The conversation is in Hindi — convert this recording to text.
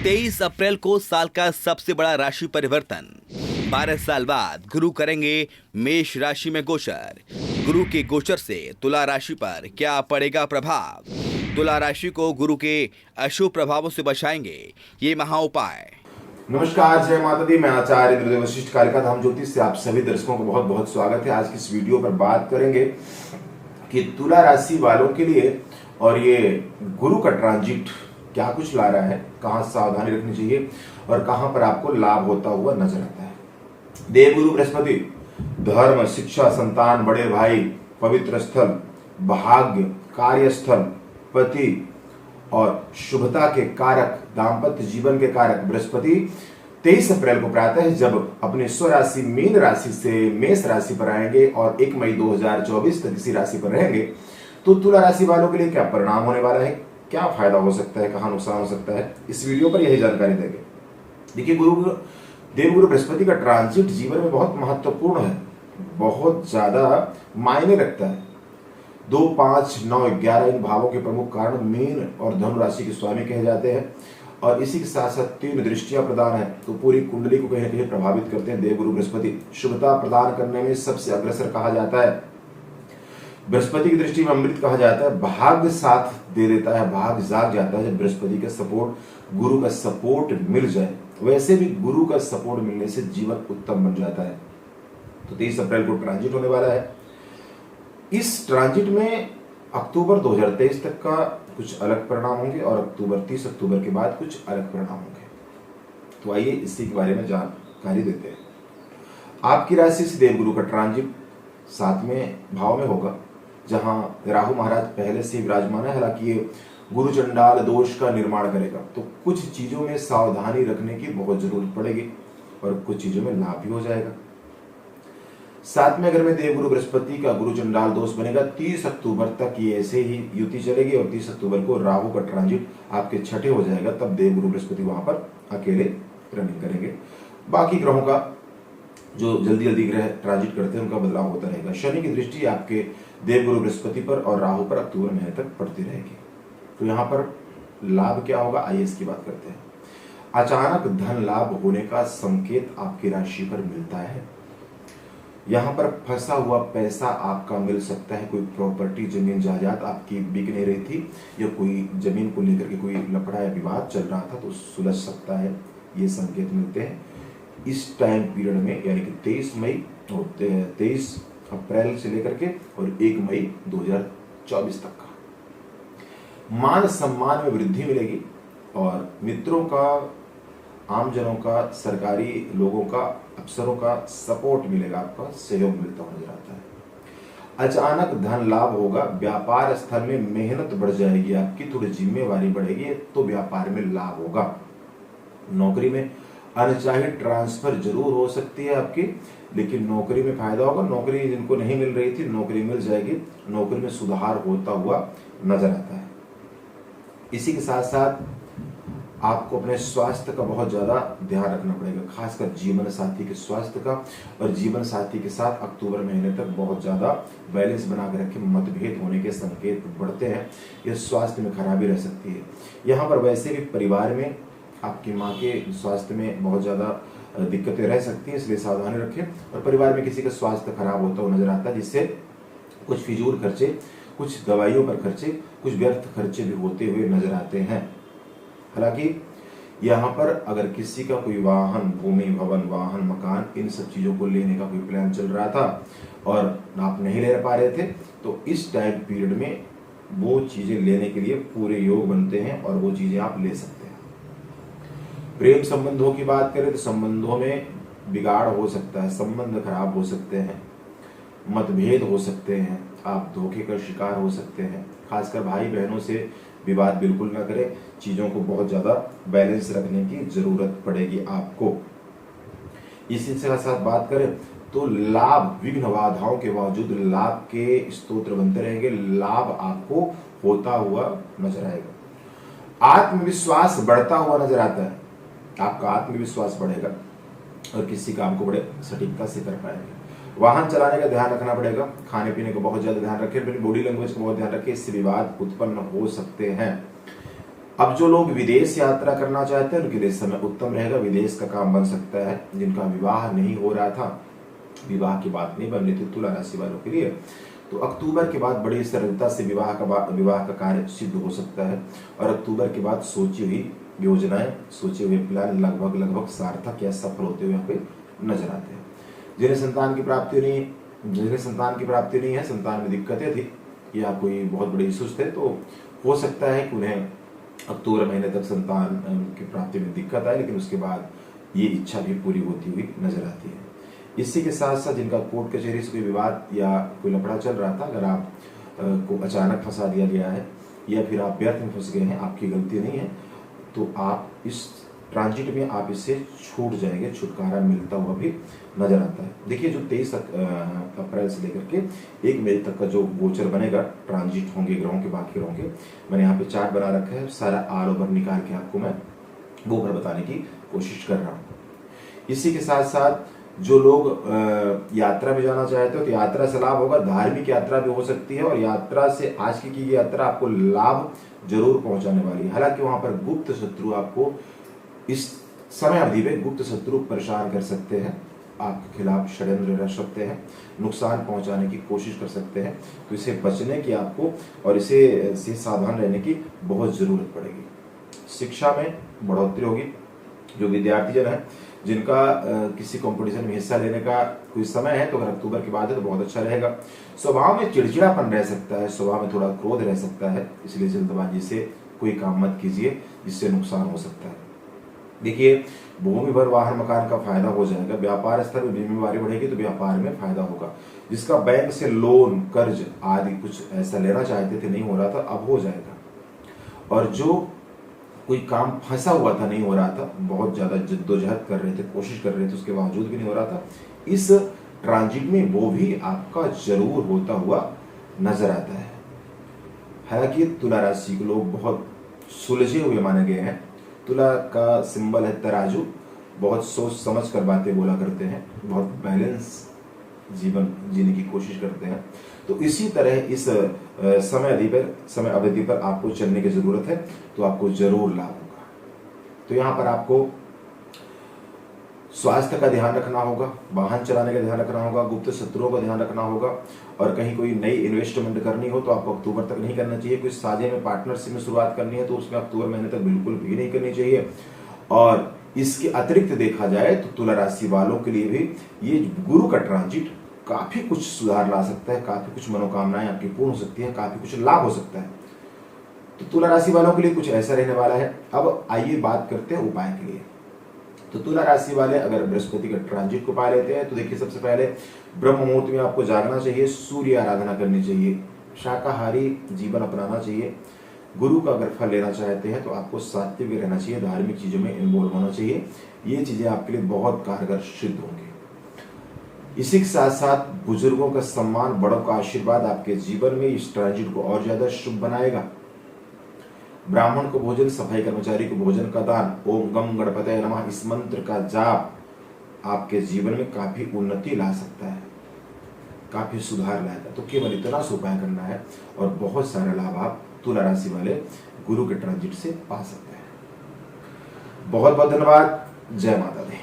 23 अप्रैल को साल का सबसे बड़ा राशि परिवर्तन। 12 साल बाद गुरु करेंगे मेष राशि में गोचर। गुरु के गोचर से तुला राशि पर क्या पड़ेगा प्रभाव? तुला राशि को गुरु के अशुभ प्रभावों से बचाएंगे ये महा उपाय। नमस्कार, जय माता दी। मैं आचार्य इंद्रदेव वशिष्ठ कालिका धाम ज्योतिष से आप सभी दर्शकों को बहुत बहुत स्वागत है। आज की इस वीडियो पर बात करेंगे कि तुला राशि वालों के लिए और ये गुरु का ट्रांजिट क्या कुछ ला रहा है, कहां सावधानी रखनी चाहिए और कहां पर आपको लाभ होता हुआ नजर आता है। देवगुरु बृहस्पति धर्म, शिक्षा, संतान, बड़े भाई, पवित्र स्थल, भाग्य, कार्यस्थल, पति और शुभता के कारक, दाम्पत्य जीवन के कारक बृहस्पति 23 अप्रैल को प्रातः जब अपने स्वराशि मीन राशि से मेष राशि पर आएंगे और 1 मई 2024 तक इसी राशि पर रहेंगे, तो तुला राशि वालों के लिए क्या परिणाम होने वाला है, क्या फायदा हो सकता है, कहां नुकसान हो सकता है, इस वीडियो पर यही जानकारी देंगे। देखिए, देवगुरु बृहस्पति का ट्रांजिट जीवन में बहुत महत्वपूर्ण है, बहुत ज्यादा मायने रखता है। 2, 5, 9, 11 इन भावों के प्रमुख कारण मीन और धनु राशि के स्वामी कहे जाते हैं और इसी के साथ साथ 3 दृष्टियां प्रदान है तो पूरी कुंडली को कहीं ना कहीं प्रभावित करते हैं। देवगुरु बृहस्पति शुभता प्रदान करने में सबसे अग्रसर कहा जाता है। बृहस्पति की दृष्टि में अमृत कहा जाता है। भाग्य साथ दे देता है, भाग्य जाग जाता है जब बृहस्पति का सपोर्ट, गुरु का सपोर्ट मिल जाए। वैसे भी गुरु का सपोर्ट मिलने से जीवन उत्तम बन जाता है। तो 23 अप्रैल को ट्रांजिट होने वाला है। इस ट्रांजिट में अक्टूबर 2023 तक का कुछ अलग परिणाम होंगे और 30 अक्टूबर के बाद कुछ अलग परिणाम होंगे। तो आइए इसी के बारे में जानकारी देते हैं। आपकी राशि से देवगुरु का ट्रांजिट 7वें भाव में होगा, जहां राहु महाराज पहले से विराजमान है। हालांकि ये गुरु चंडाल दोष का निर्माण करेगा, तो कुछ चीजों में सावधानी रखने की बहुत जरूरत पड़ेगी और कुछ चीजों में लाभ भी हो जाएगा। 7वें घर में देवगुरु बृहस्पति का गुरु चंडाल दोष बनेगा। 30 अक्टूबर तक ये ऐसे ही युति चलेगी और 30 अक्टूबर को राहु का ट्रांजिट आपके छठे हो जाएगा। तब देवगुरु बृहस्पति वहां पर अकेले रनिंग करेंगे। बाकी ग्रहों का जो जल्दी जल्दी ग्रह ट्रांजिट करते हैं उनका बदलाव होता रहेगा। शनि की दृष्टि आपके देवगुरु बृहस्पति पर और राहु पर अक्टूबर महीने तक पड़ती रहेगी। तो यहाँ पर लाभ क्या होगा, आइए इसकी बात करते हैं। अचानक धन लाभ होने का संकेत आपकी राशि पर मिलता है। यहाँ पर फंसा हुआ पैसा आपका मिल सकता है। कोई प्रॉपर्टी, जमीन जायदाद आपकी बिक नहीं रही थी या कोई जमीन को लेकर के कोई लफड़ा या विवाद चल रहा था तो सुलझ सकता है, ये संकेत मिलते हैं इस टाइम पीरियड में, यानी कि 23 अप्रैल से लेकर के और 1 मई 2024 तक का। मान सम्मान में वृद्धि मिलेगी और मित्रों का, आमजनों का, सरकारी लोगों का, अफसरों का सपोर्ट मिलेगा, आपका सहयोग मिलता हुआ नजर आता है। अचानक धन लाभ होगा। व्यापार स्थल में मेहनत बढ़ जाएगी आपकी, थोड़ी जिम्मेवारी बढ़ेगी तो व्यापार में लाभ होगा। नौकरी में अनचाही ट्रांसफर जरूर हो सकती है आपकी, लेकिन नौकरी में फायदा होगा। नौकरी जिनको नहीं मिल रही थी नौकरी मिल जाएगी। नौकरी में सुधार होता हुआ नजर आता है। इसी के साथ साथ आपको अपने स्वास्थ्य का बहुत ज्यादा ध्यान रखना पड़ेगा, खासकर जीवन साथी के स्वास्थ्य का। और जीवन साथी के साथ अक्टूबर महीने तक बहुत ज्यादा बैलेंस बना के रखें। मतभेद होने के संकेत बढ़ते हैं, यह स्वास्थ्य में खराबी रह सकती है। यहाँ पर वैसे भी परिवार में आपकी माँ के स्वास्थ्य में बहुत ज्यादा दिक्कतें रह सकती हैं, इसलिए सावधानी रखें। और परिवार में किसी का स्वास्थ्य खराब होता हुआ नजर आता है, जिससे कुछ फिजूल खर्चे, कुछ दवाइयों पर खर्चे, कुछ व्यर्थ खर्चे भी होते हुए नजर आते हैं। हालांकि यहाँ पर अगर किसी का कोई वाहन, भूमि, भवन, वाहन, मकान, इन सब चीजों को लेने का कोई प्लान चल रहा था और आप नहीं ले पा रहे थे, तो इस टाइम पीरियड में वो चीजें लेने के लिए पूरे योग बनते हैं और वो चीजें आप ले सकते हैं। प्रेम संबंधों की बात करें तो संबंधों में बिगाड़ हो सकता है, संबंध खराब हो सकते हैं, मतभेद हो सकते हैं, आप धोखे का शिकार हो सकते हैं। खासकर भाई बहनों से विवाद बिल्कुल ना करें, चीजों को बहुत ज्यादा बैलेंस रखने की जरूरत पड़ेगी आपको। इसी के साथ बात करें तो लाभ, विघ्न बाधाओं के बावजूद लाभ के स्तोत्र बनते रहेंगे, लाभ आपको होता हुआ नजर आएगा। आत्मविश्वास बढ़ता हुआ नजर आता है, आपका आत्मविश्वास बढ़ेगा और किसी काम को बड़े सटीकता से कर पाएंगे। वाहन चलाने का ध्यान रखना पड़ेगा, खाने पीने का बहुत ज्यादा ध्यान रखें, अपनी बॉडी लैंग्वेज का बहुत ध्यान रखें, इससे विवाद उत्पन्न हो सकते हैं। अब जो लोग विदेश यात्रा करना चाहते हैं उनके लिए समय उत्तम रहेगा, विदेश का काम बन सकता है। जिनका विवाह नहीं हो रहा था, विवाह की बात नहीं बन रही थी तुला राशि वालों के लिए, तो अक्टूबर के बाद बड़ी सरलता से विवाह का कार्य सिद्ध हो सकता है। और अक्टूबर के बाद सोची हुई योजनाएं, सोचे हुए प्लान लगभग सार्थक या सफल होते हुए यहाँ पे नजर आते हैं। जिन्हें संतान की प्राप्ति नहीं है, संतान में दिक्कतें थी या कोई बहुत बड़े इश्यूज थे, तो हो सकता है कि उन्हें अक्टूबर महीने तक संतान की प्राप्ति में दिक्कत आए, लेकिन उसके बाद ये इच्छा भी पूरी होती हुई नजर आती है। इसी के साथ साथ जिनका कोर्ट कचहरी से कोई विवाद या कोई लफड़ा चल रहा था, अगर आप को अचानक फंसा दिया गया है या फिर आप व्यर्थ में फंस गए हैं, आपकी गलती नहीं है, तो आप इस ट्रांजिट में आप इससे छूट जाएंगे, छुटकारा मिलता हुआ भी नजर आता है। देखिए जो 23 अप्रैल से लेकर के 1 मई तक का जो गोचर बनेगा, ट्रांजिट होंगे ग्रहों के, बाकी ग्रहों के, मैंने यहाँ पे चार्ट बना रखा है, सारा आल ओवर निकाल के आपको मैं वो पर बताने की कोशिश कर रहा हूँ। इसी के साथ साथ जो लोग यात्रा में जाना चाहते हो तो यात्रा से लाभ होगा, धार्मिक यात्रा भी हो सकती है, और यात्रा से आज की गई यात्रा आपको लाभ जरूर पहुंचाने वाली है। हालांकि वहां पर गुप्त शत्रु आपको इस समय अवधि में गुप्त शत्रु परेशान कर सकते हैं, आपके खिलाफ षड्यंत्र रच सकते हैं, नुकसान पहुंचाने की कोशिश कर सकते हैं, तो इसे बचने की आपको और इसे सावधान रहने की बहुत जरूरत पड़ेगी। शिक्षा में बढ़ोतरी होगी। जो विद्यार्थी जन है जिनका किसी कंपटीशन में हिस्सा लेने का कोई समय है, तो अगर अक्टूबर के बाद है तो बहुत अच्छा रहेगा। स्वभाव में चिड़चिड़ापन रह सकता है, स्वभाव में थोड़ा क्रोध रह सकता है, इसलिए जल्दबाजी से कोई काम मत कीजिए जिससे नुकसान हो सकता है। देखिए भूमि भर वाहन मकान का फायदा हो जाएगा। व्यापार स्तर में जिम्मेवारी बढ़ेगी तो व्यापार में फायदा होगा। जिसका बैंक से लोन कर्ज आदि कुछ ऐसा लेना चाहते थे, नहीं हो रहा था, अब हो जाएगा। और जो कोई काम फंसा हुआ था, नहीं हो रहा था, बहुत ज्यादा जद्दोजहद कर रहे थे, कोशिश कर रहे थे, उसके बावजूद भी नहीं हो रहा था, इस ट्रांजिट में वो भी आपका जरूर होता हुआ नजर आता है। हालांकि तुला राशि के लोग बहुत सुलझे हुए माने गए हैं। तुला का सिंबल है तराजू, बहुत सोच समझ कर बातें बोला करते हैं, बहुत बैलेंस जीवन जीने की कोशिश करते हैं। तो इसी तरह इस समय अवधि पर आपको चलने की जरूरत है, तो आपको जरूर लाभ होगा। तो यहाँ पर आपको स्वास्थ्य का ध्यान रखना होगा, वाहन चलाने का ध्यान रखना होगा, गुप्त शत्रुओं का ध्यान रखना होगा, और कहीं कोई नई इन्वेस्टमेंट करनी हो तो आपको अक्टूबर तक नहीं करना चाहिए। कोई साझे में पार्टनरशिप में शुरुआत करनी है तो उसमें अक्टूबर महीने तक बिल्कुल भी नहीं करनी चाहिए। और इसके अतिरिक्त देखा जाए तो तुला राशि वालों के लिए भी ये गुरु का ट्रांजिट काफी कुछ सुधार ला सकता है, काफी कुछ मनोकामनाएं आपकी पूर्ण हो सकती है, काफी कुछ लाभ हो सकता है। तो तुला राशि वालों के लिए कुछ ऐसा रहने वाला है। अब आइए बात करते हैं उपाय के लिए। तो तुला राशि वाले अगर बृहस्पति का ट्रांजिट को पा लेते हैं तो देखिए सबसे पहले ब्रह्म मुहूर्त में आपको जागना चाहिए, सूर्य आराधना करनी चाहिए, शाकाहारी जीवन अपनाना चाहिए। गुरु का अगर फल लेना चाहते हैं तो आपको सात्विक रहना चाहिए, धार्मिक चीजों में इन्वॉल्व होना चाहिए। ये चीजें आपके लिए बहुत कारगर सिद्ध होंगी। इसी के साथ साथ बुजुर्गों का सम्मान, बड़ों का आशीर्वाद आपके जीवन में इस ट्रांजिट को और ज्यादा शुभ बनाएगा। ब्राह्मण को भोजन, सफाई कर्मचारी को भोजन का दान, ओम गम गणपतये नमः, इस मंत्र का जाप आपके जीवन में काफी उन्नति ला सकता है, काफी सुधार लाएगा। तो केवल इतना सा उपाय करना है और बहुत सारा लाभ आप तुला राशि वाले गुरु के ट्रांजिट से पा सकते हैं। बहुत बहुत धन्यवाद। जय माता दी।